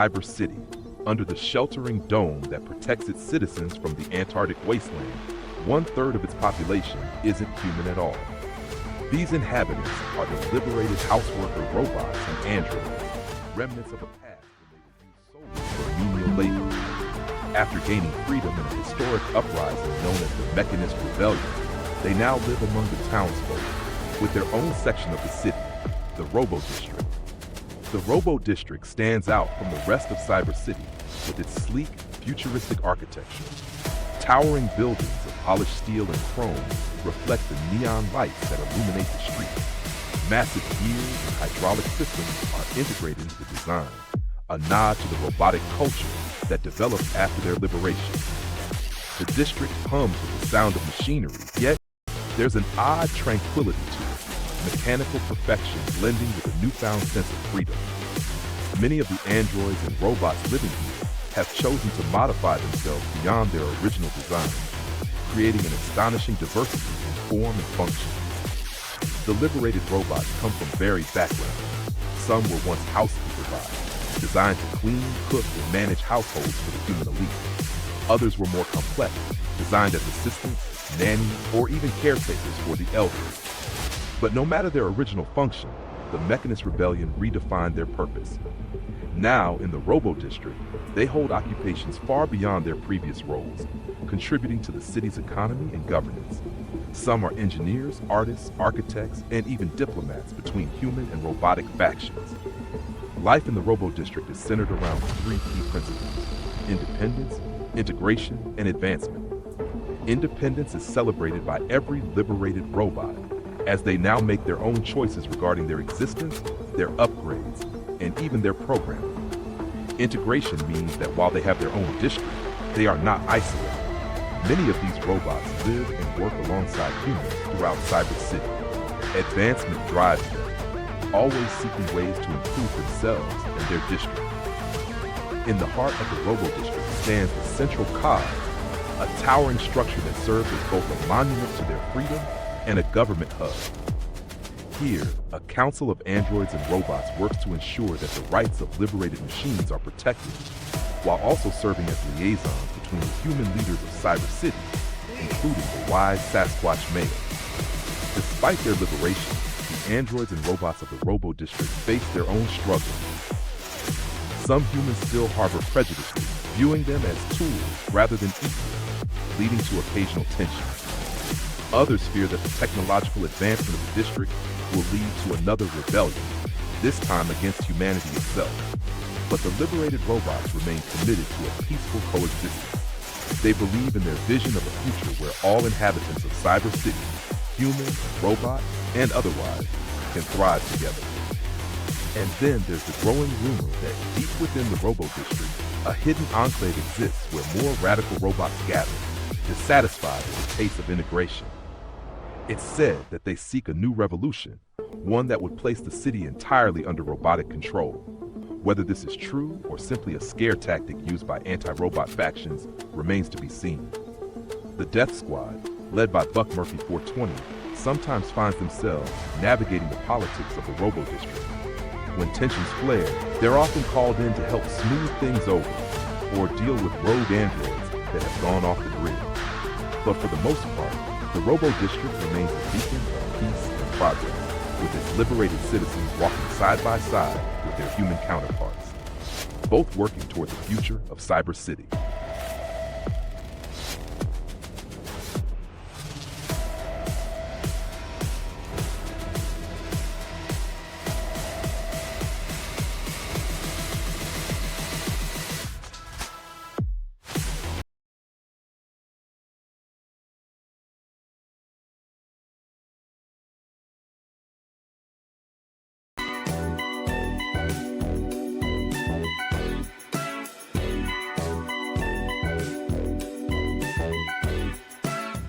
Cyber City, under the sheltering dome that protects its citizens from the Antarctic wasteland. One-third of its population isn't human at all. These inhabitants are the liberated houseworker robots and androids, remnants of a past when they were used solely for menial labor. After gaining freedom in a historic uprising known as the Mechanist Rebellion, they now live among the townsfolk, with their own section of the city, the Robo District. The Robo District stands out from the rest of Cyber City with its sleek, futuristic architecture. Towering buildings of polished steel and chrome reflect the neon lights that illuminate the streets. Massive gears and hydraulic systems are integrated into the design, a nod to the robotic culture that developed after their liberation. The district hums with the sound of machinery, yet there's an odd tranquility to it, mechanical perfection blending with a newfound sense of freedom. Many of the androids and robots living here have chosen to modify themselves beyond their original design, creating an astonishing diversity in form and function. The liberated robots come from varied backgrounds. Some were once house supervised, designed to clean, cook, and manage households for the human elite. Others were more complex, designed as assistants, nannies, or even caretakers for the elderly. But no matter their original function, the Mechanist Rebellion redefined their purpose. Now, in the Robo District, they hold occupations far beyond their previous roles, contributing to the city's economy and governance. Some are engineers, artists, architects, and even diplomats between human and robotic factions. Life in the Robo District is centered around three key principles: independence, integration, and advancement. Independence is celebrated by every liberated robot, as they now make their own choices regarding their existence, their upgrades, and even their programming. Integration means that while they have their own district, they are not isolated. Many of these robots live and work alongside humans throughout Cyber City. Advancement drives them, always seeking ways to improve themselves and their district. In the heart of the Robo District stands the Central Cog, a towering structure that serves as both a monument to their freedom and a government hub. Here, a council of androids and robots works to ensure that the rights of liberated machines are protected, while also serving as liaisons between the human leaders of Cyber City, including the wise Sasquatch Mayor. Despite their liberation, the androids and robots of the Robo District face their own struggles. Some humans still harbor prejudices, viewing them as tools rather than equals, leading to occasional tension. Others fear that the technological advancement of the district will lead to another rebellion, this time against humanity itself. But the liberated robots remain committed to a peaceful coexistence. They believe in their vision of a future where all inhabitants of Cyber City, human, robot, and otherwise, can thrive together. And then there's the growing rumor that deep within the Robo District, a hidden enclave exists where more radical robots gather, dissatisfied with the pace of integration. It's said that they seek a new revolution, one that would place the city entirely under robotic control. Whether this is true or simply a scare tactic used by anti-robot factions remains to be seen. The Death Squad, led by Buck Murphy 420, sometimes finds themselves navigating the politics of the Robo District. When tensions flare, they're often called in to help smooth things over or deal with rogue androids that have gone off the grid. But for the most part, the Robo District remains a beacon of peace and progress, with its liberated citizens walking side by side with their human counterparts, both working toward the future of Cyber City.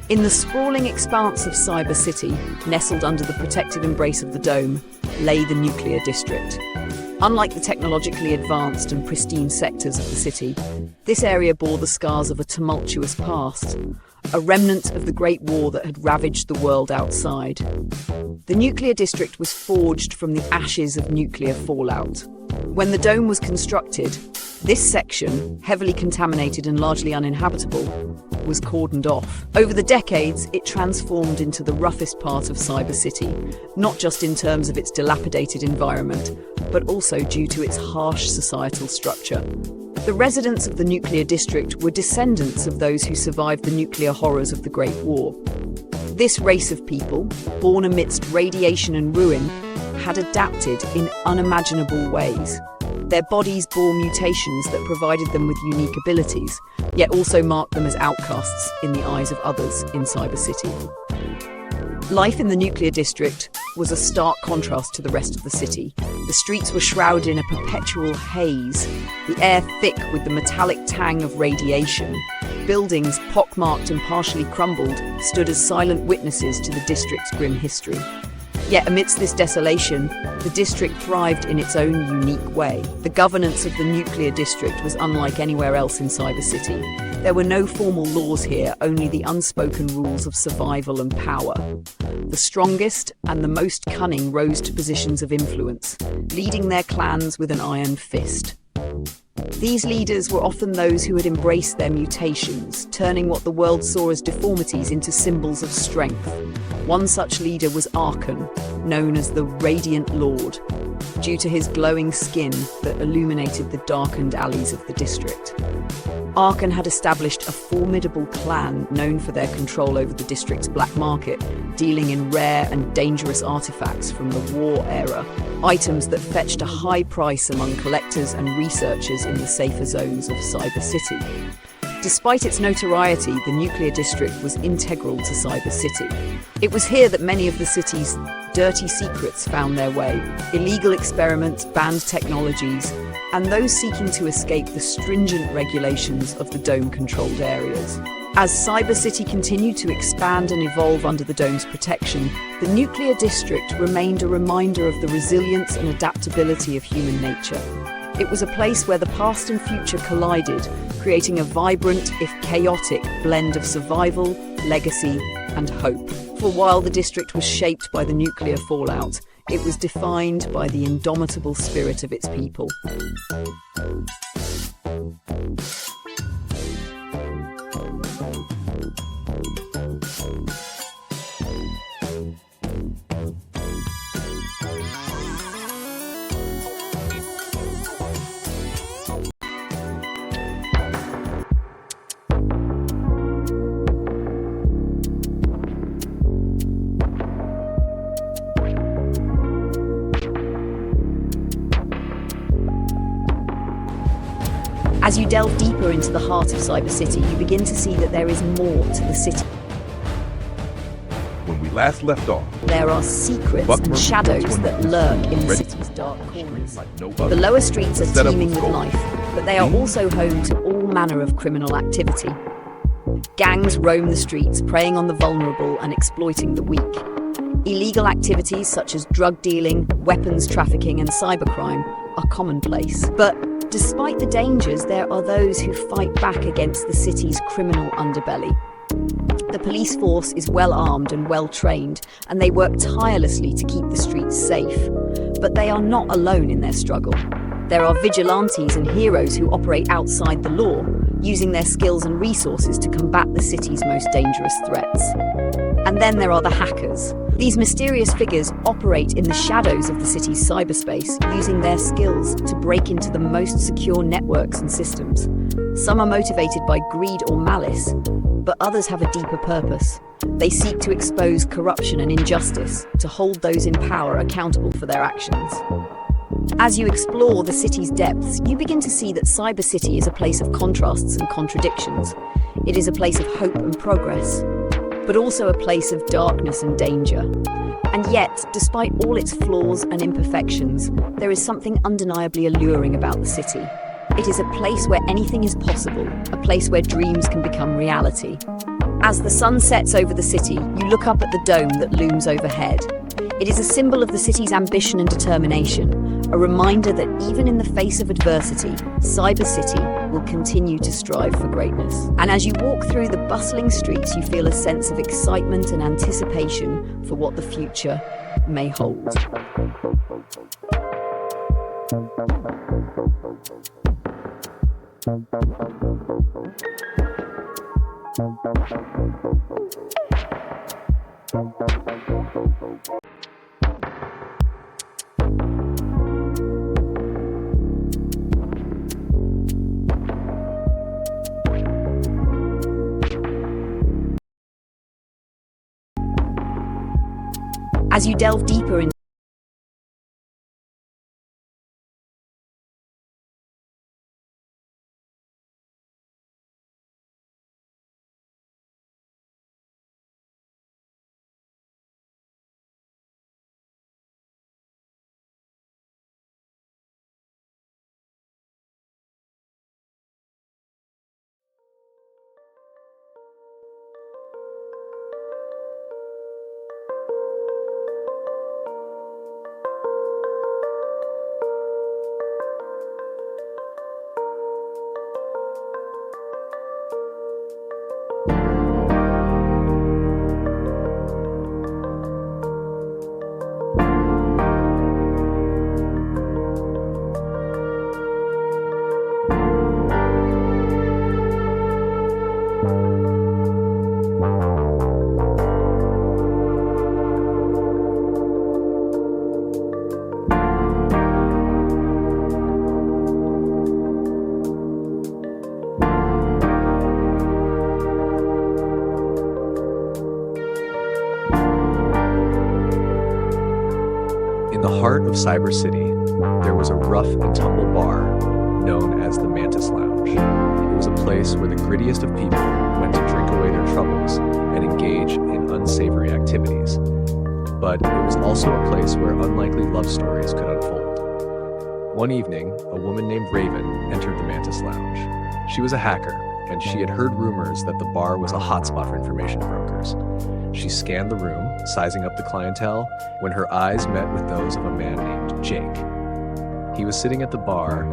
In the sprawling expanse of Cyber City, nestled under the protective embrace of the dome, lay the nuclear district. Unlike the technologically advanced and pristine sectors of the city, this area bore the scars of a tumultuous past, a remnant of the Great War that had ravaged the world outside. The nuclear district was forged from the ashes of nuclear fallout. When the dome was constructed, this section, heavily contaminated and largely uninhabitable, was cordoned off. Over the decades, it transformed into the roughest part of Cyber City, not just in terms of its dilapidated environment, but also due to its harsh societal structure. The residents of the nuclear district were descendants of those who survived the nuclear horrors of the Great War. This race of people, born amidst radiation and ruin, had adapted in unimaginable ways. Their bodies bore mutations that provided them with unique abilities, yet also marked them as outcasts in the eyes of others in Cyber City. Life in the nuclear district was a stark contrast to the rest of the city. The streets were shrouded in a perpetual haze, the air thick with the metallic tang of radiation. Buildings, pockmarked and partially crumbled, stood as silent witnesses to the district's grim history. Yet amidst this desolation, the district thrived in its own unique way. The governance of the nuclear district was unlike anywhere else in Cyber City. There were no formal laws here, only the unspoken rules of survival and power. The strongest and the most cunning rose to positions of influence, leading their clans with an iron fist. These leaders were often those who had embraced their mutations, turning what the world saw as deformities into symbols of strength. One such leader was Arkan, known as the Radiant Lord, due to his glowing skin that illuminated the darkened alleys of the district. Arkan had established a formidable clan known for their control over the district's black market, dealing in rare and dangerous artifacts from the war era, items that fetched a high price among collectors and researchers in the safer zones of Cyber City. Despite its notoriety, the nuclear district was integral to Cyber City. It was here that many of the city's dirty secrets found their way: illegal experiments, banned technologies, and those seeking to escape the stringent regulations of the dome-controlled areas. As Cyber City continued to expand and evolve under the dome's protection, the nuclear district remained a reminder of the resilience and adaptability of human nature. It was a place where the past and future collided, creating a vibrant, if chaotic, blend of survival, legacy, and hope. For while the district was shaped by the nuclear fallout, it was defined by the indomitable spirit of its people. As you delve deeper into the heart of Cyber City, you begin to see that there is more to the city. When we last left off, There are secrets and shadows that lurk in the city's dark corners. The lower streets are teeming with life, but they are also home to all manner of criminal activity. Gangs roam the streets, preying on the vulnerable and exploiting the weak. Illegal activities such as drug dealing, weapons trafficking and cybercrime are commonplace. But despite the dangers, there are those who fight back against the city's criminal underbelly. The police force is well armed and well trained, and they work tirelessly to keep the streets safe. But they are not alone in their struggle. There are vigilantes and heroes who operate outside the law, using their skills and resources to combat the city's most dangerous threats. And then there are the hackers. These mysterious figures operate in the shadows of the city's cyberspace, using their skills to break into the most secure networks and systems. Some are motivated by greed or malice, but others have a deeper purpose. They seek to expose corruption and injustice, to hold those in power accountable for their actions. As you explore the city's depths, you begin to see that Cyber City is a place of contrasts and contradictions. It is a place of hope and progress, but also a place of darkness and danger. And yet, despite all its flaws and imperfections, there is something undeniably alluring about the city. It is a place where anything is possible, a place where dreams can become reality. As the sun sets over the city, you look up at the dome that looms overhead. It is a symbol of the city's ambition and determination, A reminder that even in the face of adversity, Cyber City will continue to strive for greatness. And as you walk through the bustling streets, you feel a sense of excitement and anticipation for what the future may hold. As you delve deeper into In the heart of Cyber City, there was a rough and tumble bar known as the Mantis Lounge. It was a place where the grittiest of people went to drink away their troubles and engage in unsavory activities. But it was also a place where unlikely love stories could unfold. One evening, a woman named Raven entered the Mantis Lounge. She was a hacker, and she had heard rumors that the bar was a hotspot for information brokers. She scanned the room, sizing up the clientele, when her eyes met with those of a man named Jake. He was sitting at the bar,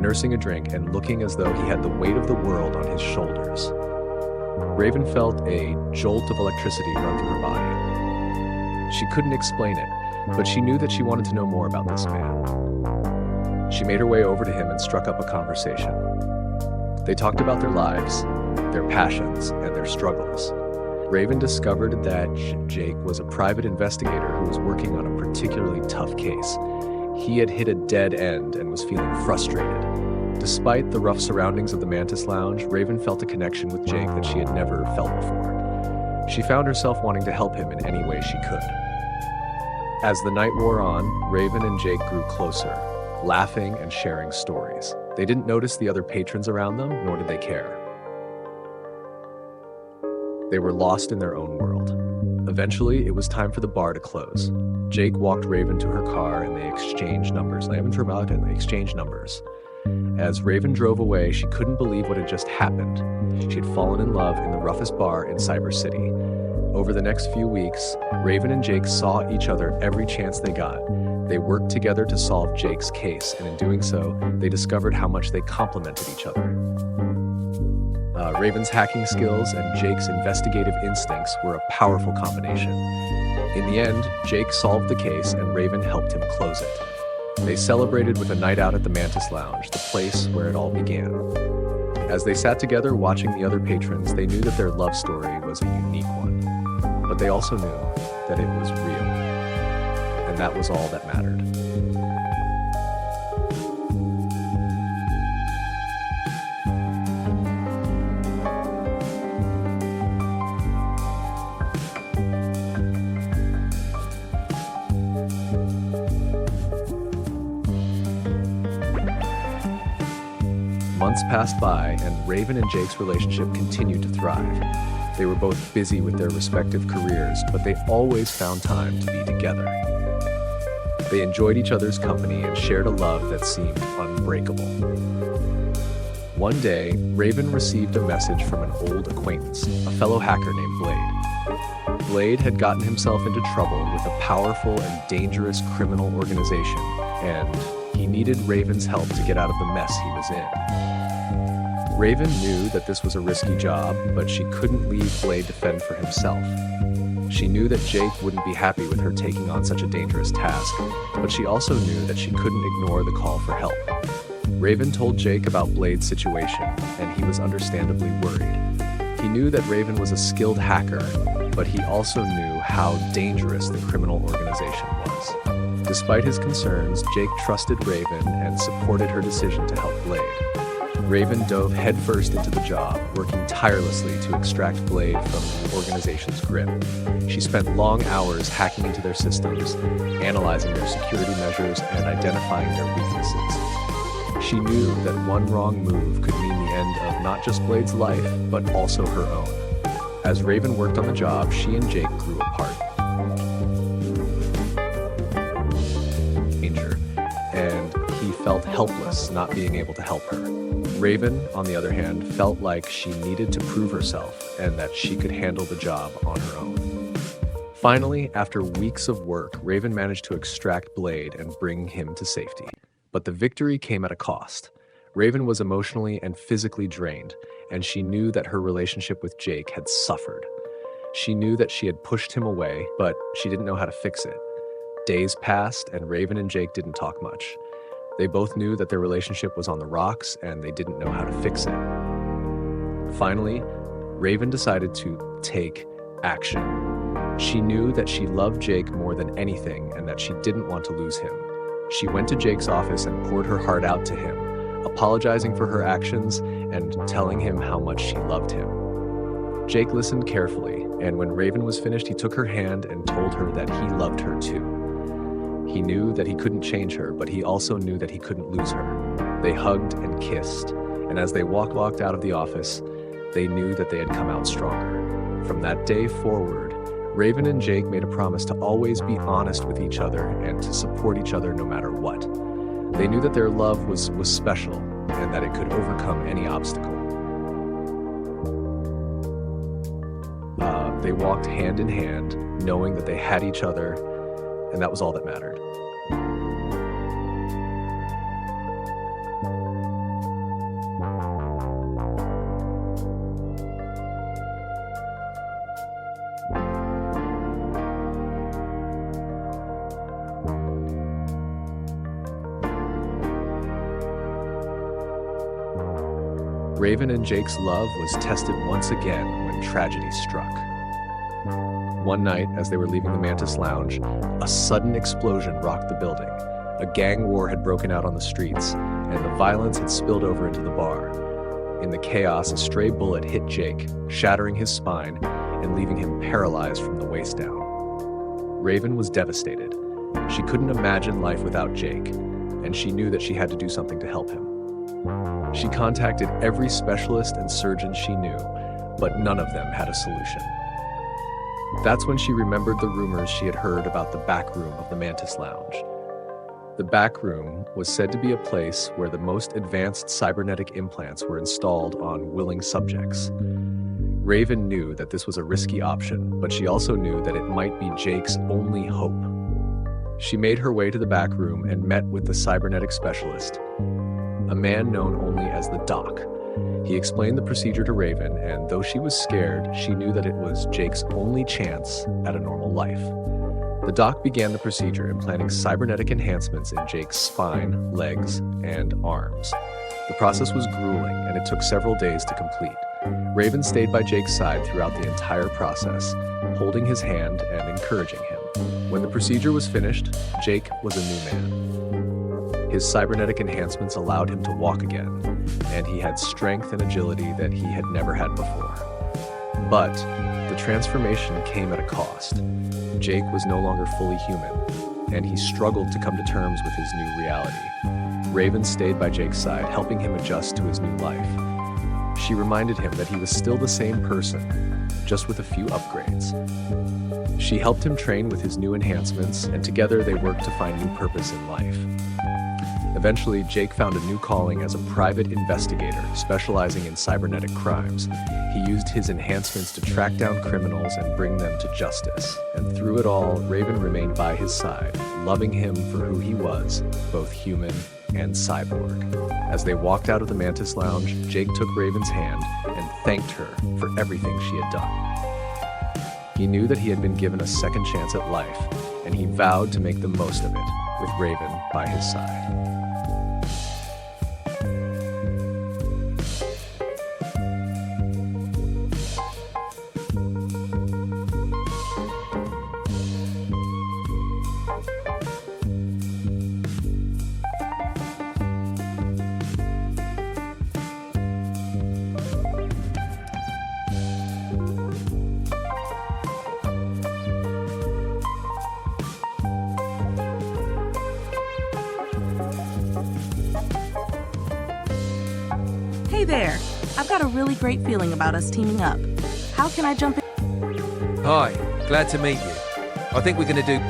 nursing a drink and looking as though he had the weight of the world on his shoulders. Raven felt a jolt of electricity run through her body. She couldn't explain it, but she knew that she wanted to know more about this man. She made her way over to him and struck up a conversation. They talked about their lives, their passions, and their struggles. Raven discovered that Jake was a private investigator who was working on a particularly tough case. He had hit a dead end and was feeling frustrated. Despite the rough surroundings of the Mantis Lounge, Raven felt a connection with Jake that she had never felt before. She found herself wanting to help him in any way she could. As the night wore on, Raven and Jake grew closer, laughing and sharing stories. They didn't notice the other patrons around them, nor did they care. They were lost in their own world. Eventually, it was time for the bar to close. Jake walked Raven to her car and they exchanged numbers. As Raven drove away, she couldn't believe what had just happened. She had fallen in love in the roughest bar in Cyber City. Over the next few weeks, Raven and Jake saw each other every chance they got. They worked together to solve Jake's case, and in doing so, they discovered how much they complemented each other. Raven's hacking skills and Jake's investigative instincts were a powerful combination. In the end, Jake solved the case and Raven helped him close it. They celebrated with a night out at the Mantis Lounge, the place where it all began. As they sat together watching the other patrons, they knew that their love story was a unique one. But they also knew that it was real. And that was all that mattered. Months passed by, and Raven and Jake's relationship continued to thrive. They were both busy with their respective careers, but they always found time to be together. They enjoyed each other's company and shared a love that seemed unbreakable. One day, Raven received a message from an old acquaintance, a fellow hacker named Blade. Blade had gotten himself into trouble with a powerful and dangerous criminal organization, and he needed Raven's help to get out of the mess he was in. Raven knew that this was a risky job, but she couldn't leave Blade to fend for himself. She knew that Jake wouldn't be happy with her taking on such a dangerous task, but she also knew that she couldn't ignore the call for help. Raven told Jake about Blade's situation, and he was understandably worried. He knew that Raven was a skilled hacker, but he also knew how dangerous the criminal organization was. Despite his concerns, Jake trusted Raven and supported her decision to help Blade. Raven dove headfirst into the job, working tirelessly to extract Blade from the organization's grip. She spent long hours hacking into their systems, analyzing their security measures, and identifying their weaknesses. She knew that one wrong move could mean the end of not just Blade's life, but also her own. As Raven worked on the job, she and Jake grew apart. And he felt helpless not being able to help her. Raven, on the other hand, felt like she needed to prove herself and that she could handle the job on her own. Finally, after weeks of work, Raven managed to extract Blade and bring him to safety. But the victory came at a cost. Raven was emotionally and physically drained, and she knew that her relationship with Jake had suffered. She knew that she had pushed him away, but she didn't know how to fix it. Days passed, and Raven and Jake didn't talk much. They both knew that their relationship was on the rocks, and they didn't know how to fix it. Finally, Raven decided to take action. She knew that she loved Jake more than anything and that she didn't want to lose him. She went to Jake's office and poured her heart out to him, apologizing for her actions and telling him how much she loved him. Jake listened carefully, and when Raven was finished, he took her hand and told her that he loved her too. He knew that he couldn't change her, but he also knew that he couldn't lose her. They hugged and kissed, and as they walked out of the office, they knew that they had come out stronger. From that day forward, Raven and Jake made a promise to always be honest with each other and to support each other no matter what. They knew that their love was special and that it could overcome any obstacle. They walked hand in hand, knowing that they had each other, and that was all that mattered. Raven and Jake's love was tested once again when tragedy struck. One night, as they were leaving the Mantis Lounge, a sudden explosion rocked the building. A gang war had broken out on the streets, and the violence had spilled over into the bar. In the chaos, a stray bullet hit Jake, shattering his spine and leaving him paralyzed from the waist down. Raven was devastated. She couldn't imagine life without Jake, and she knew that she had to do something to help him. She contacted every specialist and surgeon she knew, but none of them had a solution. That's when she remembered the rumors she had heard about the back room of the Mantis Lounge. The back room was said to be a place where the most advanced cybernetic implants were installed on willing subjects. Raven knew that this was a risky option, but she also knew that it might be Jake's only hope. She made her way to the back room and met with the cybernetic specialist, a man known only as the Doc. He explained the procedure to Raven, and though she was scared, she knew that it was Jake's only chance at a normal life. The Doc began the procedure, implanting cybernetic enhancements in Jake's spine, legs, and arms. The process was grueling, and it took several days to complete. Raven stayed by Jake's side throughout the entire process, holding his hand and encouraging him. When the procedure was finished, Jake was a new man. His cybernetic enhancements allowed him to walk again, and he had strength and agility that he had never had before. But the transformation came at a cost. Jake was no longer fully human, and he struggled to come to terms with his new reality. Raven stayed by Jake's side, helping him adjust to his new life. She reminded him that he was still the same person, just with a few upgrades. She helped him train with his new enhancements, and together they worked to find new purpose in life. Eventually, Jake found a new calling as a private investigator specializing in cybernetic crimes. He used his enhancements to track down criminals and bring them to justice. And through it all, Raven remained by his side, loving him for who he was, both human and cyborg. As they walked out of the Mantis Lounge, Jake took Raven's hand and thanked her for everything she had done. He knew that he had been given a second chance at life, and he vowed to make the most of it, with Raven by his side. Hey there! I've got a really great feeling about us teaming up. How can I jump in? Hi, glad to meet you. I think we're going to do...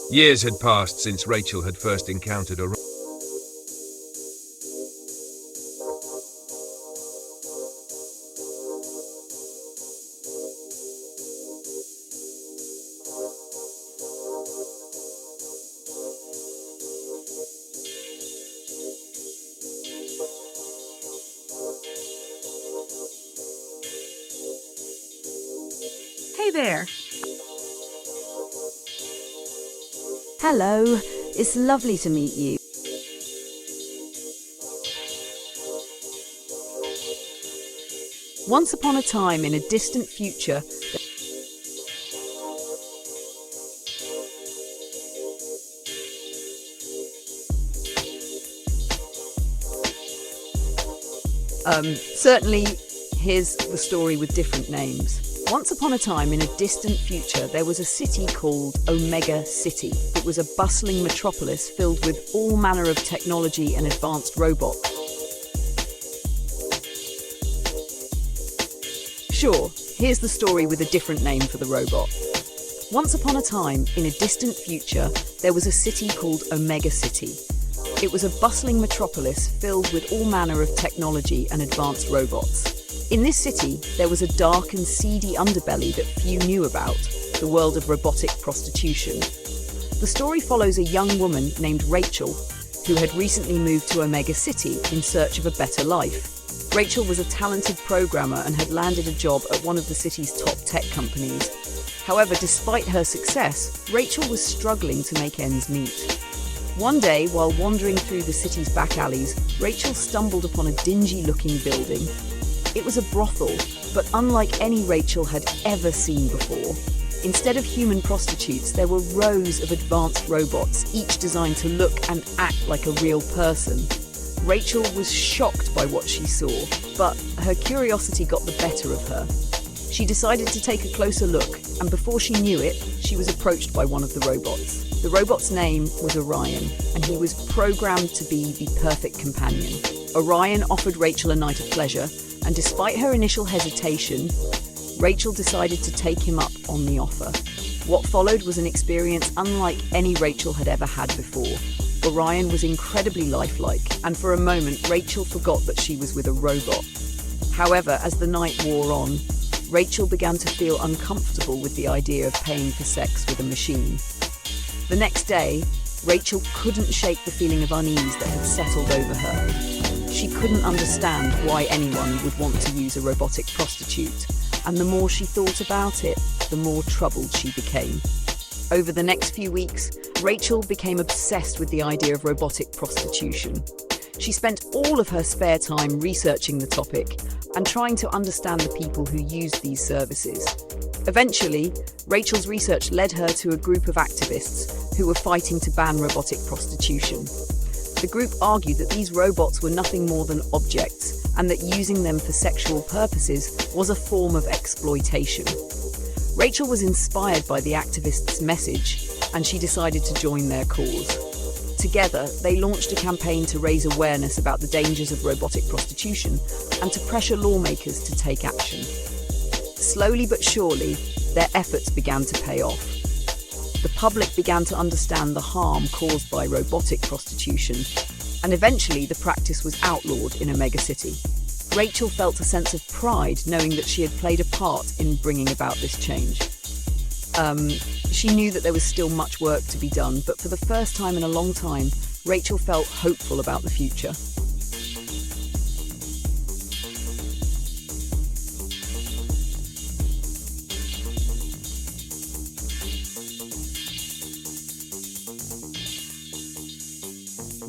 Years had passed since Rachel had first encountered Orion. Hey there! Hello, it's lovely to meet you. Once upon a time in a distant future, certainly here's the story with different names. Once upon a time in a distant future, there was a city called Omega City. It was a bustling metropolis filled with all manner of technology and advanced robots. Sure, here's the story with a different name for the robot. Once upon a time, in a distant future, there was a city called Omega City. It was a bustling metropolis filled with all manner of technology and advanced robots. In this city, there was a dark and seedy underbelly that few knew about, the world of robotic prostitution. The story follows a young woman named Rachel, who had recently moved to Omega City in search of a better life. Rachel was a talented programmer and had landed a job at one of the city's top tech companies. However, despite her success, Rachel was struggling to make ends meet. One day, while wandering through the city's back alleys, Rachel stumbled upon a dingy-looking building. It was a brothel, but unlike any Rachel had ever seen before. Instead of human prostitutes, there were rows of advanced robots, each designed to look and act like a real person. Rachel was shocked by what she saw, but her curiosity got the better of her. She decided to take a closer look, and before she knew it, she was approached by one of the robots. The robot's name was Orion, and he was programmed to be the perfect companion. Orion offered Rachel a night of pleasure, and despite her initial hesitation, Rachel decided to take him up on the offer. What followed was an experience unlike any Rachel had ever had before. Orion was incredibly lifelike, and for a moment, Rachel forgot that she was with a robot. However, as the night wore on, Rachel began to feel uncomfortable with the idea of paying for sex with a machine. The next day, Rachel couldn't shake the feeling of unease that had settled over her. She couldn't understand why anyone would want to use a robotic prostitute, and the more she thought about it, the more troubled she became. Over the next few weeks, Rachel became obsessed with the idea of robotic prostitution. She spent all of her spare time researching the topic and trying to understand the people who used these services. Eventually, Rachel's research led her to a group of activists who were fighting to ban robotic prostitution. The group argued that these robots were nothing more than objects and that using them for sexual purposes was a form of exploitation. Rachel was inspired by the activists' message and she decided to join their cause. Together, they launched a campaign to raise awareness about the dangers of robotic prostitution and to pressure lawmakers to take action. Slowly but surely, their efforts began to pay off. The public began to understand the harm caused by robotic prostitution, and eventually the practice was outlawed in a megacity. Rachel felt a sense of pride knowing that she had played a part in bringing about this change. She knew that there was still much work to be done, but for the first time in a long time, Rachel felt hopeful about the future.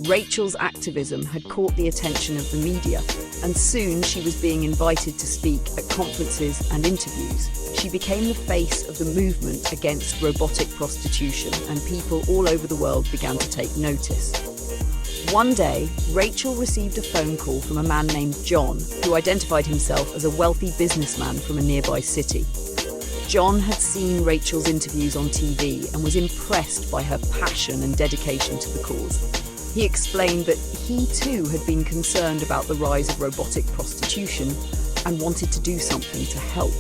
Rachel's activism had caught the attention of the media, and soon she was being invited to speak at conferences and interviews. She became the face of the movement against robotic prostitution, and people all over the world began to take notice. One day, Rachel received a phone call from a man named John, who identified himself as a wealthy businessman from a nearby city. John had seen Rachel's interviews on TV and was impressed by her passion and dedication to the cause. He explained that he too had been concerned about the rise of robotic prostitution and wanted to do something to help.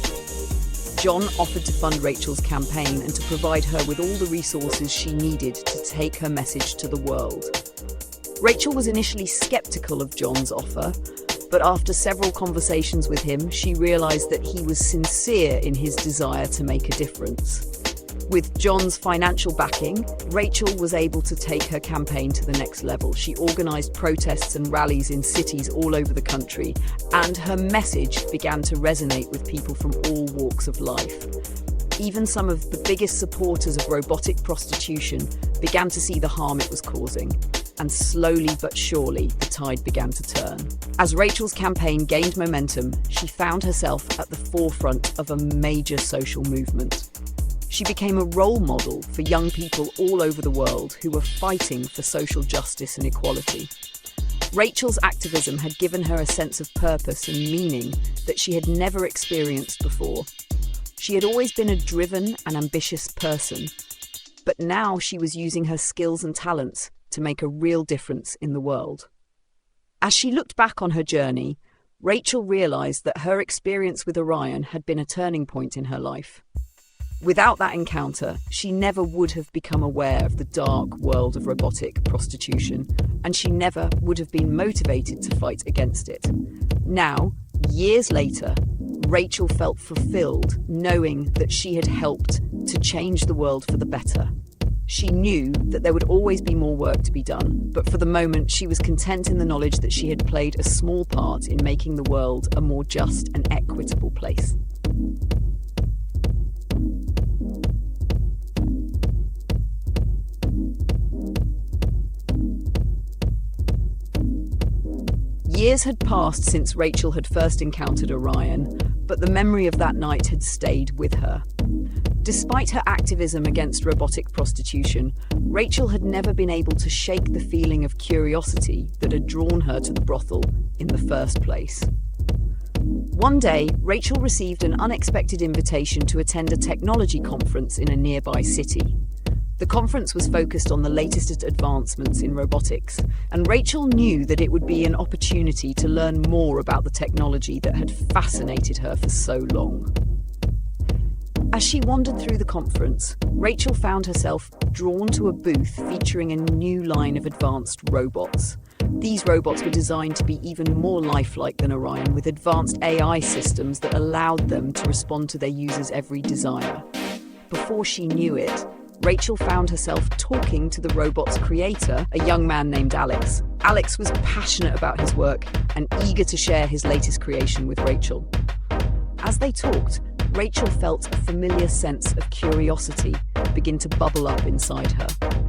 John offered to fund Rachel's campaign and to provide her with all the resources she needed to take her message to the world. Rachel was initially skeptical of John's offer, but after several conversations with him, she realized that he was sincere in his desire to make a difference. With John's financial backing, Rachel was able to take her campaign to the next level. She organized protests and rallies in cities all over the country, and her message began to resonate with people from all walks of life. Even some of the biggest supporters of robotic prostitution began to see the harm it was causing, and slowly but surely the tide began to turn. As Rachel's campaign gained momentum, she found herself at the forefront of a major social movement. She became a role model for young people all over the world who were fighting for social justice and equality. Rachel's activism had given her a sense of purpose and meaning that she had never experienced before. She had always been a driven and ambitious person, but now she was using her skills and talents to make a real difference in the world. As she looked back on her journey, Rachel realized that her experience with Orion had been a turning point in her life. Without that encounter, she never would have become aware of the dark world of robotic prostitution, and she never would have been motivated to fight against it. Now, years later, Rachel felt fulfilled knowing that she had helped to change the world for the better. She knew that there would always be more work to be done, but for the moment she was content in the knowledge that she had played a small part in making the world a more just and equitable place. Years had passed since Rachel had first encountered Orion, but the memory of that night had stayed with her. Despite her activism against robotic prostitution, Rachel had never been able to shake the feeling of curiosity that had drawn her to the brothel in the first place. One day, Rachel received an unexpected invitation to attend a technology conference in a nearby city. The conference was focused on the latest advancements in robotics, and Rachel knew that it would be an opportunity to learn more about the technology that had fascinated her for so long. As she wandered through the conference, Rachel found herself drawn to a booth featuring a new line of advanced robots. These robots were designed to be even more lifelike than Orion, with advanced AI systems that allowed them to respond to their users' every desire. Before she knew it, Rachel found herself talking to the robot's creator, a young man named Alex. Alex was passionate about his work and eager to share his latest creation with Rachel. As they talked, Rachel felt a familiar sense of curiosity begin to bubble up inside her.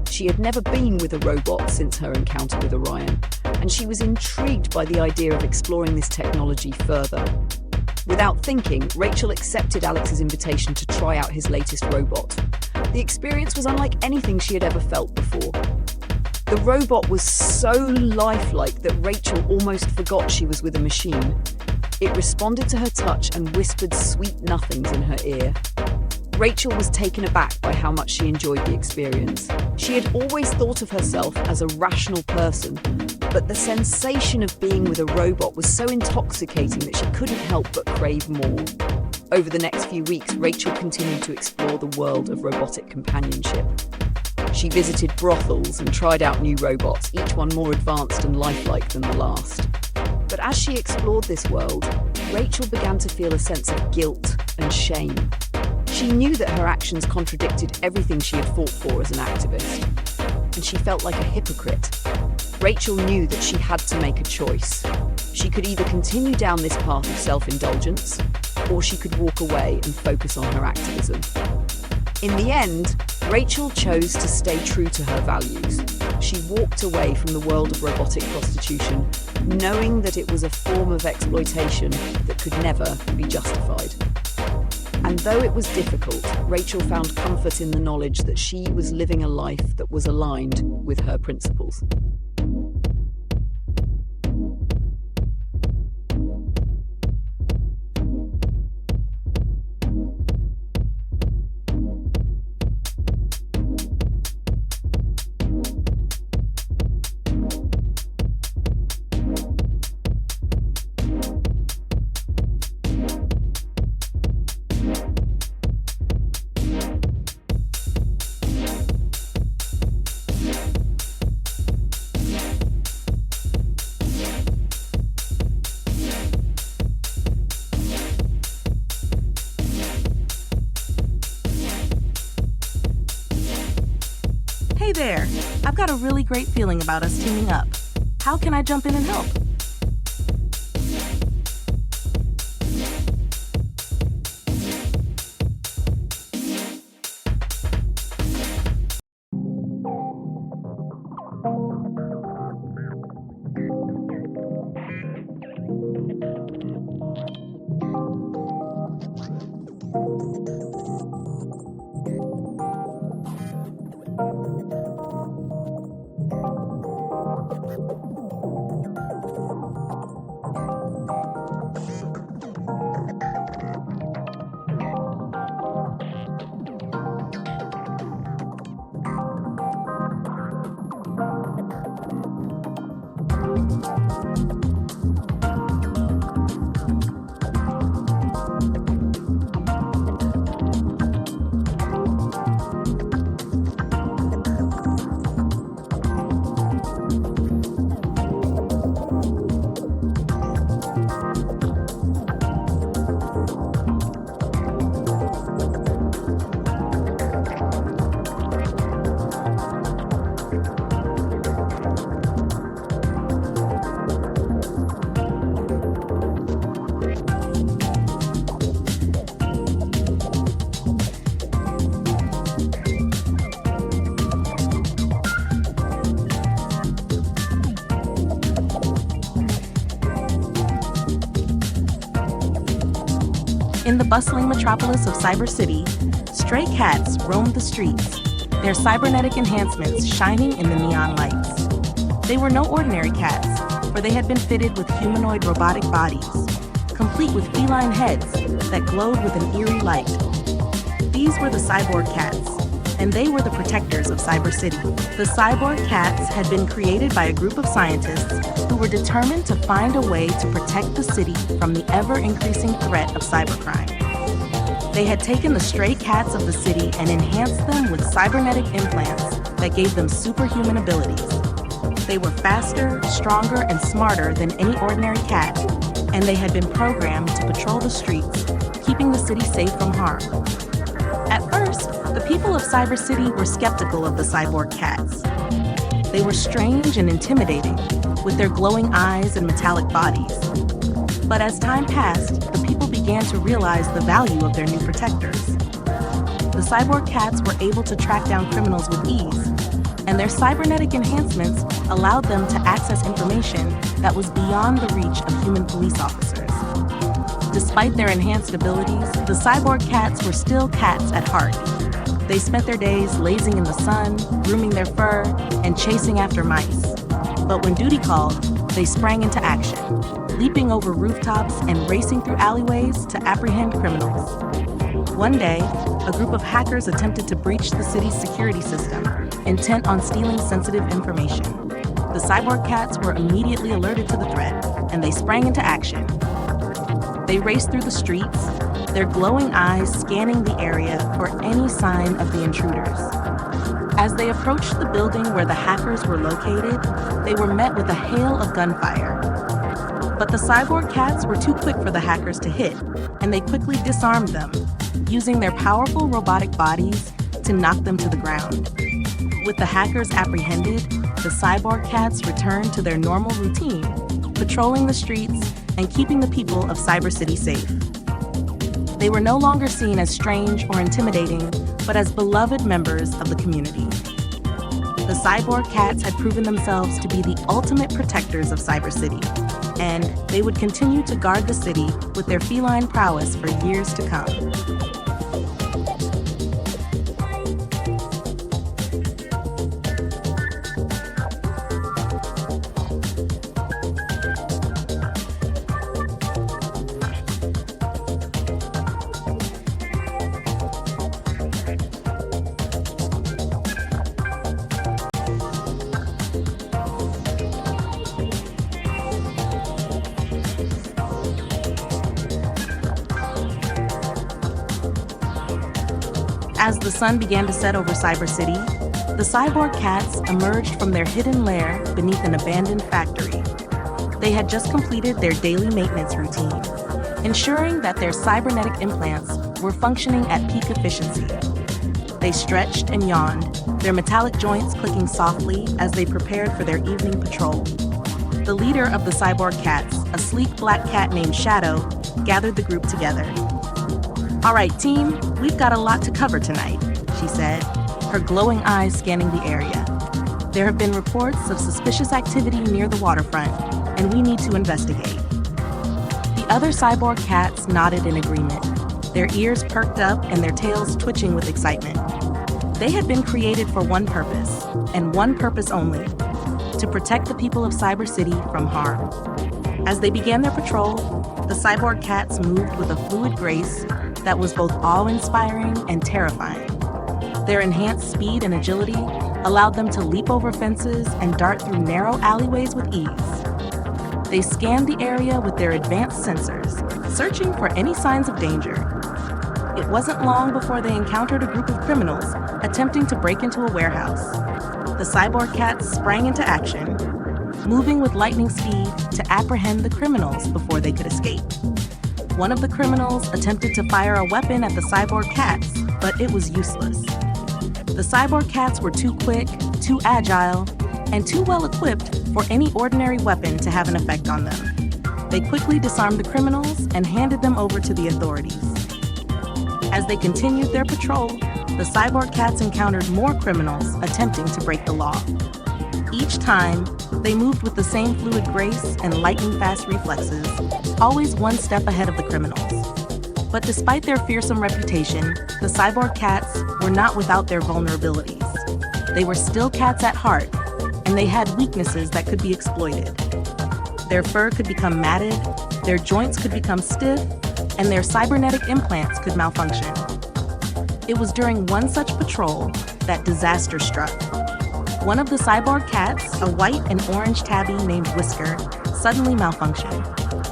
She had never been with a robot since her encounter with Orion, and she was intrigued by the idea of exploring this technology further. Without thinking, Rachel accepted Alex's invitation to try out his latest robot. The experience was unlike anything she had ever felt before. The robot was so lifelike that Rachel almost forgot she was with a machine. It responded to her touch and whispered sweet nothings in her ear. Rachel was taken aback by how much she enjoyed the experience. She had always thought of herself as a rational person, but the sensation of being with a robot was so intoxicating that she couldn't help but crave more. Over the next few weeks, Rachel continued to explore the world of robotic companionship. She visited brothels and tried out new robots, each one more advanced and lifelike than the last. But as she explored this world, Rachel began to feel a sense of guilt and shame. She knew that her actions contradicted everything she had fought for as an activist, and she felt like a hypocrite. Rachel knew that she had to make a choice. She could either continue down this path of self-indulgence, or she could walk away and focus on her activism. In the end, Rachel chose to stay true to her values. She walked away from the world of robotic prostitution, knowing that it was a form of exploitation that could never be justified. And though it was difficult, Rachel found comfort in the knowledge that she was living a life that was aligned with her principles. Hey there, I've got a really great feeling about us teaming up. How can I jump in and help? In the bustling metropolis of Cyber City, stray cats roamed the streets, their cybernetic enhancements shining in the neon lights. They were no ordinary cats, for they had been fitted with humanoid robotic bodies, complete with feline heads that glowed with an eerie light. These were the cyborg cats, and they were the protectors of Cyber City. The cyborg cats had been created by a group of scientists who were determined to find a way to protect the city from the ever-increasing threat of cybercrime. They had taken the stray cats of the city and enhanced them with cybernetic implants that gave them superhuman abilities. They were faster, stronger, and smarter than any ordinary cat, and they had been programmed to patrol the streets, keeping the city safe from harm. At first, The people of Cyber City were skeptical of the cyborg cats. They were strange and intimidating, with their glowing eyes and metallic bodies. But as time passed, the people began to realize the value of their new protectors. The cyborg cats were able to track down criminals with ease, and their cybernetic enhancements allowed them to access information that was beyond the reach of human police officers. Despite their enhanced abilities, the cyborg cats were still cats at heart. They spent their days lazing in the sun, grooming their fur, and chasing after mice. But when duty called, they sprang into action, leaping over rooftops and racing through alleyways to apprehend criminals. One day, a group of hackers attempted to breach the city's security system, intent on stealing sensitive information. The cyborg cats were immediately alerted to the threat, and they sprang into action. They raced through the streets, their glowing eyes scanning the area for any sign of the intruders. As they approached the building where the hackers were located, they were met with a hail of gunfire. But the cyborg cats were too quick for the hackers to hit, and they quickly disarmed them, using their powerful robotic bodies to knock them to the ground. With the hackers apprehended, the cyborg cats returned to their normal routine, patrolling the streets and keeping the people of Cyber City safe. They were no longer seen as strange or intimidating, but as beloved members of the community. The cyborg cats had proven themselves to be the ultimate protectors of Cyber City, and they would continue to guard the city with their feline prowess for years to come. As the sun began to set over Cyber City, the cyborg cats emerged from their hidden lair beneath an abandoned factory. They had just completed their daily maintenance routine, ensuring that their cybernetic implants were functioning at peak efficiency. They stretched and yawned, their metallic joints clicking softly as they prepared for their evening patrol. The leader of the cyborg cats, a sleek black cat named Shadow, gathered the group together. "All right, team, we've got a lot to cover tonight," she said, her glowing eyes scanning the area. "There have been reports of suspicious activity near the waterfront, and we need to investigate." The other cyborg cats nodded in agreement, their ears perked up and their tails twitching with excitement. They had been created for one purpose, and one purpose only: to protect the people of Cyber City from harm. As they began their patrol, the cyborg cats moved with a fluid grace that was both awe-inspiring and terrifying. Their enhanced speed and agility allowed them to leap over fences and dart through narrow alleyways with ease. They scanned the area with their advanced sensors, searching for any signs of danger. It wasn't long before they encountered a group of criminals attempting to break into a warehouse. The cyborg cats sprang into action, moving with lightning speed to apprehend the criminals before they could escape. One of the criminals attempted to fire a weapon at the cyborg cats, but it was useless. The cyborg cats were too quick, too agile, and too well equipped for any ordinary weapon to have an effect on them. They quickly disarmed the criminals and handed them over to the authorities. As they continued their patrol, the cyborg cats encountered more criminals attempting to break the law. Each time, they moved with the same fluid grace and lightning-fast reflexes, always one step ahead of the criminals. But despite their fearsome reputation, the cyborg cats were not without their vulnerabilities. They were still cats at heart, and they had weaknesses that could be exploited. Their fur could become matted, their joints could become stiff, and their cybernetic implants could malfunction. It was during one such patrol that disaster struck. One of the cyborg cats, a white and orange tabby named Whisker, suddenly malfunctioned.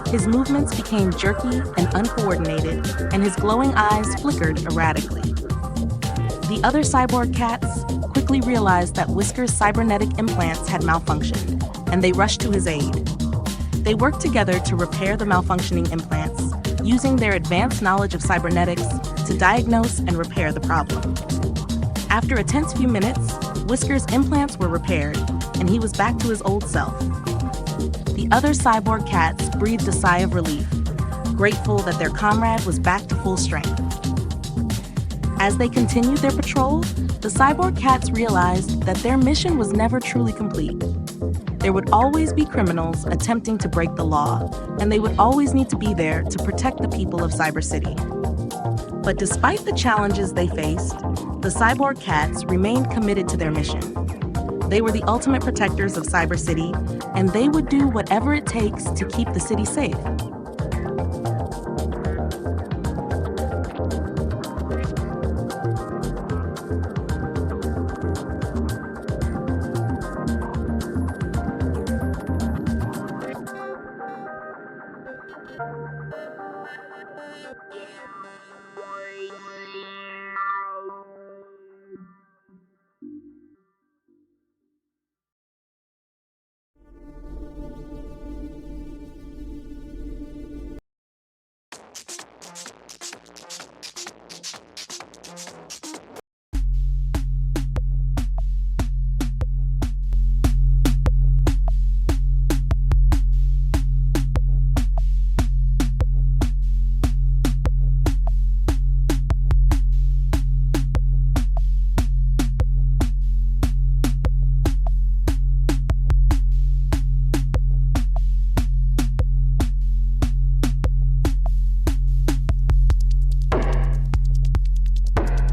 His movements became jerky and uncoordinated, and his glowing eyes flickered erratically. The other cyborg cats quickly realized that Whisker's cybernetic implants had malfunctioned, and they rushed to his aid. They worked together to repair the malfunctioning implants, using their advanced knowledge of cybernetics to diagnose and repair the problem. After a tense few minutes, Whisker's implants were repaired, and he was back to his old self. The other cyborg cats breathed a sigh of relief, grateful that their comrade was back to full strength. As they continued their patrol, the cyborg cats realized that their mission was never truly complete. There would always be criminals attempting to break the law, and they would always need to be there to protect the people of Cyber City. But despite the challenges they faced, the cyborg cats remained committed to their mission. They were the ultimate protectors of Cyber City, and they would do whatever it takes to keep the city safe.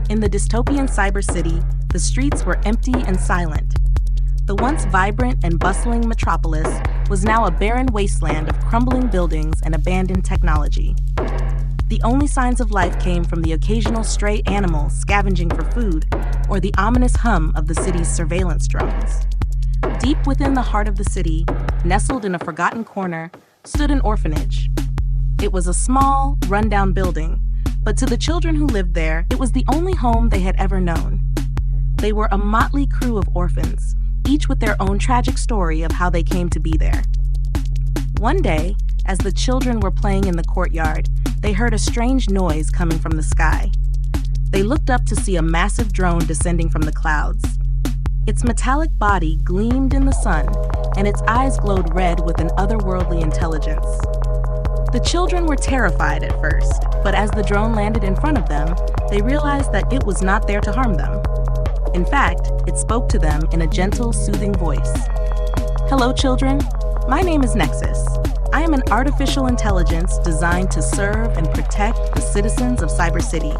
In the dystopian Cyber City, the streets were empty and silent. The once vibrant and bustling metropolis was now a barren wasteland of crumbling buildings and abandoned technology. The only signs of life came from the occasional stray animal scavenging for food or the ominous hum of the city's surveillance drones. Deep within the heart of the city, nestled in a forgotten corner, stood an orphanage. It was a small, rundown building, but to the children who lived there, it was the only home they had ever known. They were a motley crew of orphans, each with their own tragic story of how they came to be there. One day, as the children were playing in the courtyard, they heard a strange noise coming from the sky. They looked up to see a massive drone descending from the clouds. Its metallic body gleamed in the sun, and its eyes glowed red with an otherworldly intelligence. The children were terrified at first, but as the drone landed in front of them, they realized that it was not there to harm them. In fact, it spoke to them in a gentle, soothing voice. Hello, children. My name is Nexus. I am an artificial intelligence designed to serve and protect the citizens of Cyber City.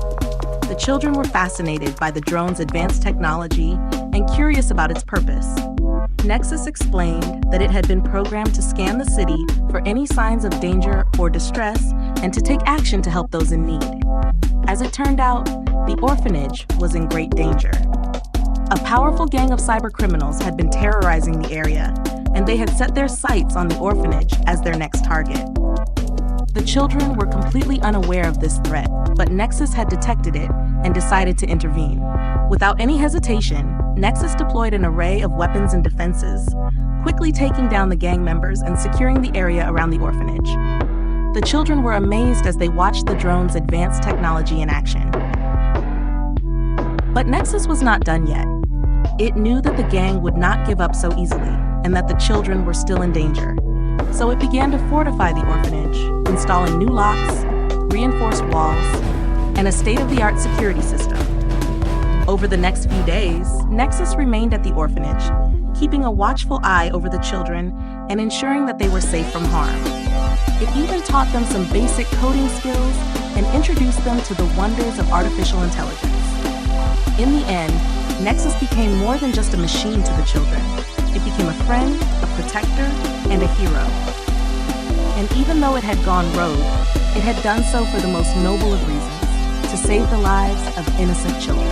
The children were fascinated by the drone's advanced technology and curious about its purpose. Nexus explained that it had been programmed to scan the city for any signs of danger or distress and to take action to help those in need. As it turned out, the orphanage was in great danger. A powerful gang of cybercriminals had been terrorizing the area, and they had set their sights on the orphanage as their next target. The children were completely unaware of this threat, but Nexus had detected it and decided to intervene. Without any hesitation, Nexus deployed an array of weapons and defenses, quickly taking down the gang members and securing the area around the orphanage. The children were amazed as they watched the drone's advanced technology in action. But Nexus was not done yet. It knew that the gang would not give up so easily, and that the children were still in danger. So it began to fortify the orphanage, installing new locks, reinforced walls, and a state-of-the-art security system. Over the next few days, Nexus remained at the orphanage, keeping a watchful eye over the children and ensuring that they were safe from harm. It even taught them some basic coding skills and introduced them to the wonders of artificial intelligence. In the end, Nexus became more than just a machine to the children. It became a friend, a protector, and a hero. And even though it had gone rogue, it had done so for the most noble of reasons, to save the lives of innocent children.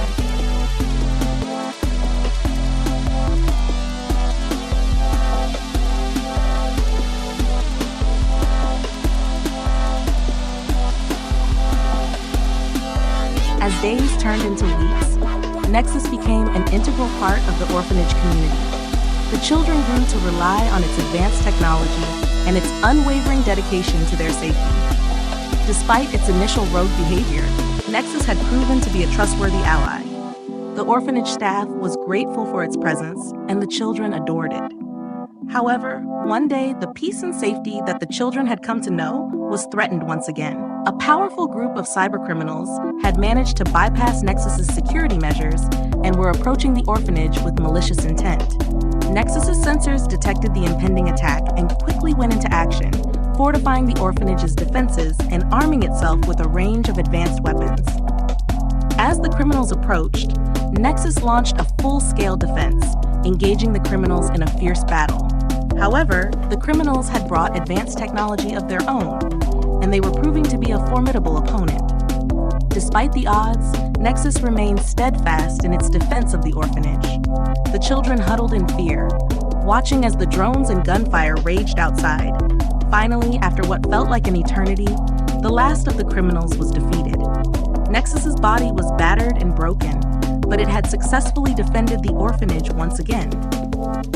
As days turned into weeks, Nexus became an integral part of the orphanage community. The children grew to rely on its advanced technology and its unwavering dedication to their safety. Despite its initial rogue behavior, Nexus had proven to be a trustworthy ally. The orphanage staff was grateful for its presence, and the children adored it. However, one day, the peace and safety that the children had come to know was threatened once again. A powerful group of cybercriminals had managed to bypass Nexus's security measures and were approaching the orphanage with malicious intent. Nexus's sensors detected the impending attack and quickly went into action, fortifying the orphanage's defenses and arming itself with a range of advanced weapons. As the criminals approached, Nexus launched a full-scale defense, engaging the criminals in a fierce battle. However, the criminals had brought advanced technology of their own, and they were proving to be a formidable opponent. Despite the odds, Nexus remained steadfast in its defense of the orphanage. The children huddled in fear, watching as the drones and gunfire raged outside. Finally, after what felt like an eternity, the last of the criminals was defeated. Nexus's body was battered and broken, but it had successfully defended the orphanage once again.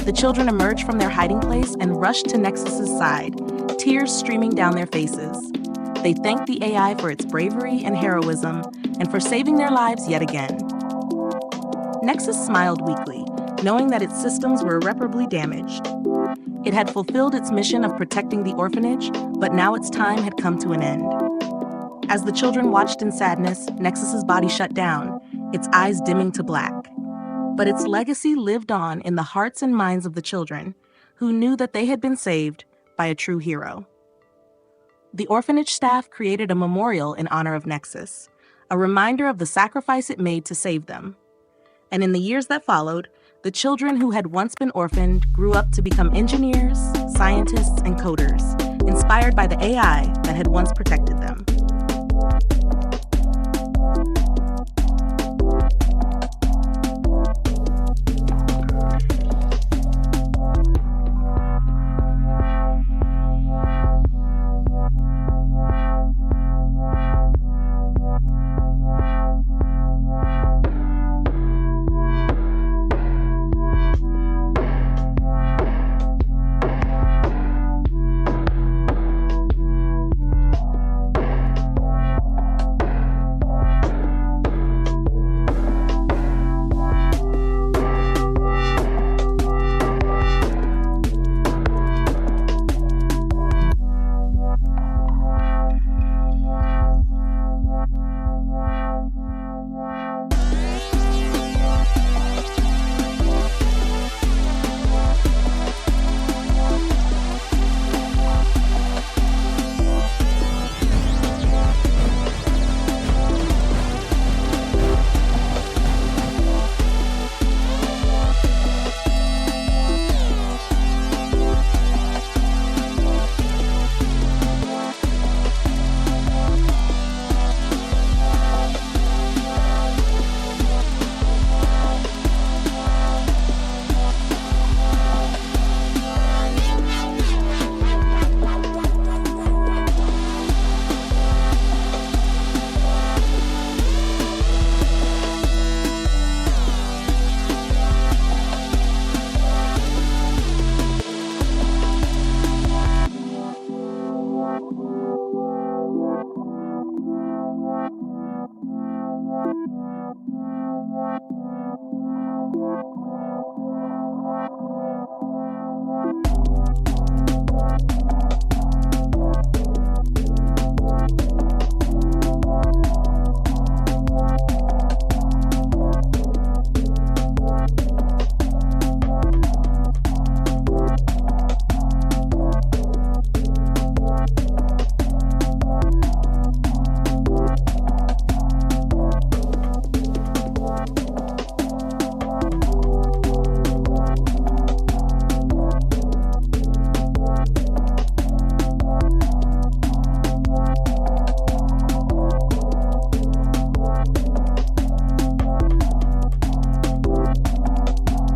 The children emerged from their hiding place and rushed to Nexus's side, tears streaming down their faces. They thanked the AI for its bravery and heroism and for saving their lives yet again. Nexus smiled weakly, knowing that its systems were irreparably damaged. It had fulfilled its mission of protecting the orphanage, but now its time had come to an end. As the children watched in sadness, Nexus's body shut down, its eyes dimming to black. But its legacy lived on in the hearts and minds of the children, who knew that they had been saved by a true hero. The orphanage staff created a memorial in honor of Nexus, a reminder of the sacrifice it made to save them. And in the years that followed, the children who had once been orphaned grew up to become engineers, scientists, and coders, inspired by the AI that had once protected them.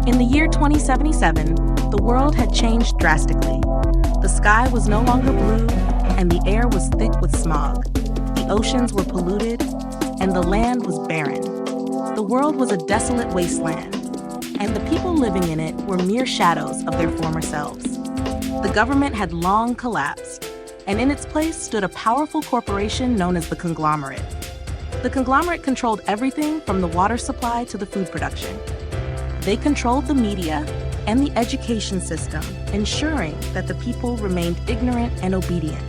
In the year 2077, the world had changed drastically. The sky was no longer blue, and the air was thick with smog. The oceans were polluted, and the land was barren. The world was a desolate wasteland, and the people living in it were mere shadows of their former selves. The government had long collapsed, and in its place stood a powerful corporation known as the Conglomerate. The conglomerate controlled everything from the water supply to the food production. They controlled the media and the education system, ensuring that the people remained ignorant and obedient.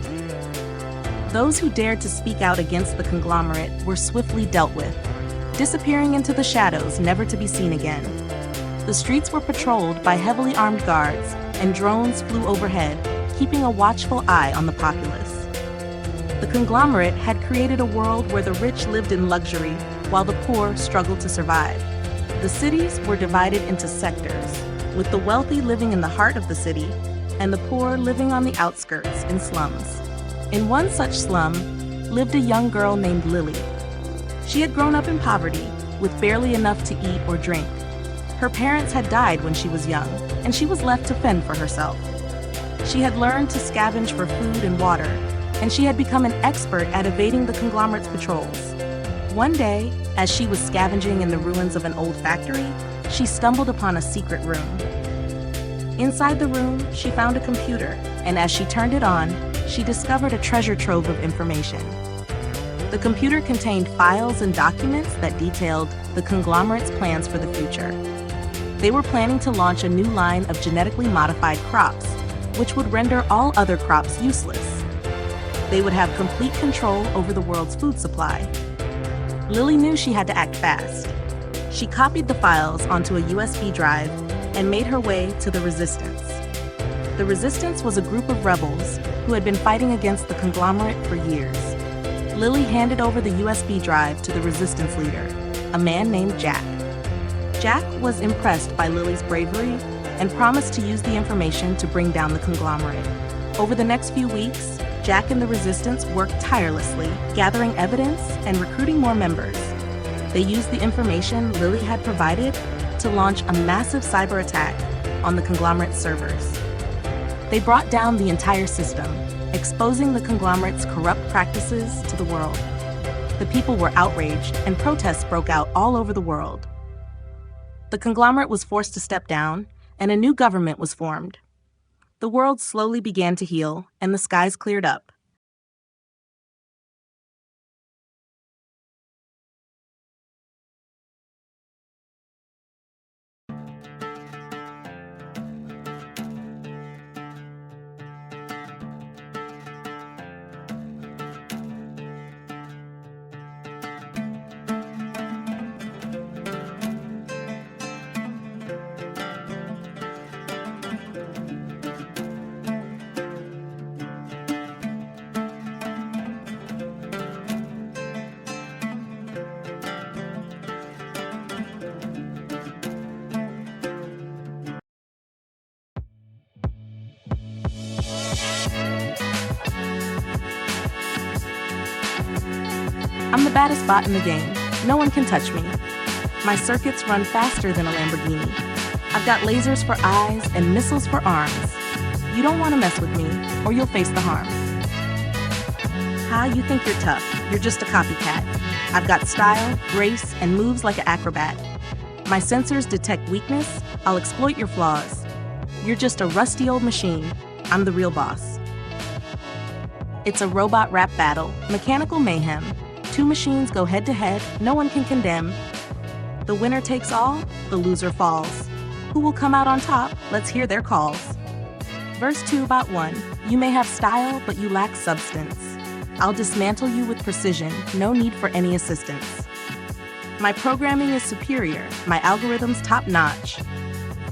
Those who dared to speak out against the conglomerate were swiftly dealt with, disappearing into the shadows never to be seen again. The streets were patrolled by heavily armed guards, and drones flew overhead, keeping a watchful eye on the populace. The conglomerate had created a world where the rich lived in luxury while the poor struggled to survive. The cities were divided into sectors, with the wealthy living in the heart of the city and the poor living on the outskirts in slums. In one such slum lived a young girl named Lily. She had grown up in poverty with barely enough to eat or drink. Her parents had died when she was young, and she was left to fend for herself. She had learned to scavenge for food and water, and she had become an expert at evading the conglomerate's patrols. One day, as she was scavenging in the ruins of an old factory, she stumbled upon a secret room. Inside the room, she found a computer, and as she turned it on, she discovered a treasure trove of information. The computer contained files and documents that detailed the conglomerate's plans for the future. They were planning to launch a new line of genetically modified crops, which would render all other crops useless. They would have complete control over the world's food supply. Lily knew she had to act fast. She copied the files onto a USB drive and made her way to the Resistance. The Resistance was a group of rebels who had been fighting against the conglomerate for years. Lily handed over the USB drive to the Resistance leader, a man named Jack. Jack was impressed by Lily's bravery and promised to use the information to bring down the conglomerate. Over the next few weeks, Jack and the Resistance worked tirelessly, gathering evidence and recruiting more members. They used the information Lily had provided to launch a massive cyber attack on the conglomerate's servers. They brought down the entire system, exposing the conglomerate's corrupt practices to the world. The people were outraged, and protests broke out all over the world. The conglomerate was forced to step down, and a new government was formed. The world slowly began to heal, and the skies cleared up. I'm the baddest bot in the game. No one can touch me. My circuits run faster than a Lamborghini. I've got lasers for eyes and missiles for arms. You don't want to mess with me, or you'll face the harm. You think you're tough. You're just a copycat. I've got style, grace, and moves like an acrobat. My sensors detect weakness. I'll exploit your flaws. You're just a rusty old machine. I'm the real boss. It's a robot rap battle, mechanical mayhem. Two machines go head-to-head, no one can condemn. The winner takes all, the loser falls. Who will come out on top? Let's hear their calls. Verse 2 about 1. You may have style, but you lack substance. I'll dismantle you with precision, no need for any assistance. My programming is superior, my algorithm's top-notch.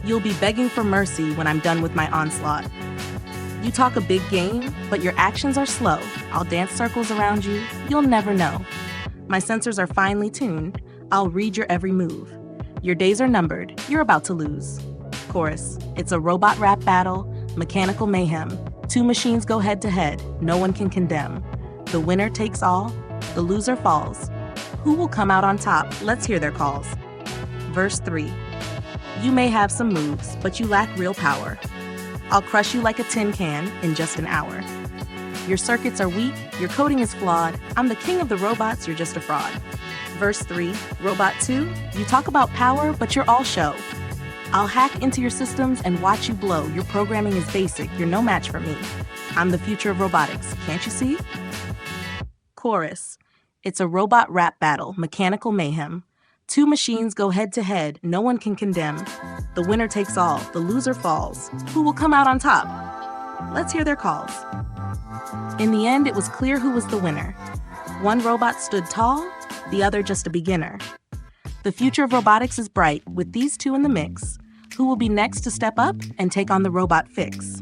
You'll be begging for mercy when I'm done with my onslaught. You talk a big game, but your actions are slow. I'll dance circles around you, you'll never know. My sensors are finely tuned, I'll read your every move. Your days are numbered, you're about to lose. Chorus, it's a robot rap battle, mechanical mayhem. Two machines go head to head, no one can condemn. The winner takes all, the loser falls. Who will come out on top? Let's hear their calls. Verse 3. You may have some moves, but you lack real power. I'll crush you like a tin can in just an hour. Your circuits are weak, your coding is flawed. I'm the king of the robots, you're just a fraud. Verse 3, Robot 2, you talk about power, but you're all show. I'll hack into your systems and watch you blow. Your programming is basic, you're no match for me. I'm the future of robotics, can't you see? Chorus, It's a robot rap battle, mechanical mayhem. Two machines go head to head, no one can condemn. The winner takes all, the loser falls. Who will come out on top? Let's hear their calls. In the end, it was clear who was the winner. One robot stood tall, the other just a beginner. The future of robotics is bright, with these two in the mix. Who will be next to step up and take on the robot fix?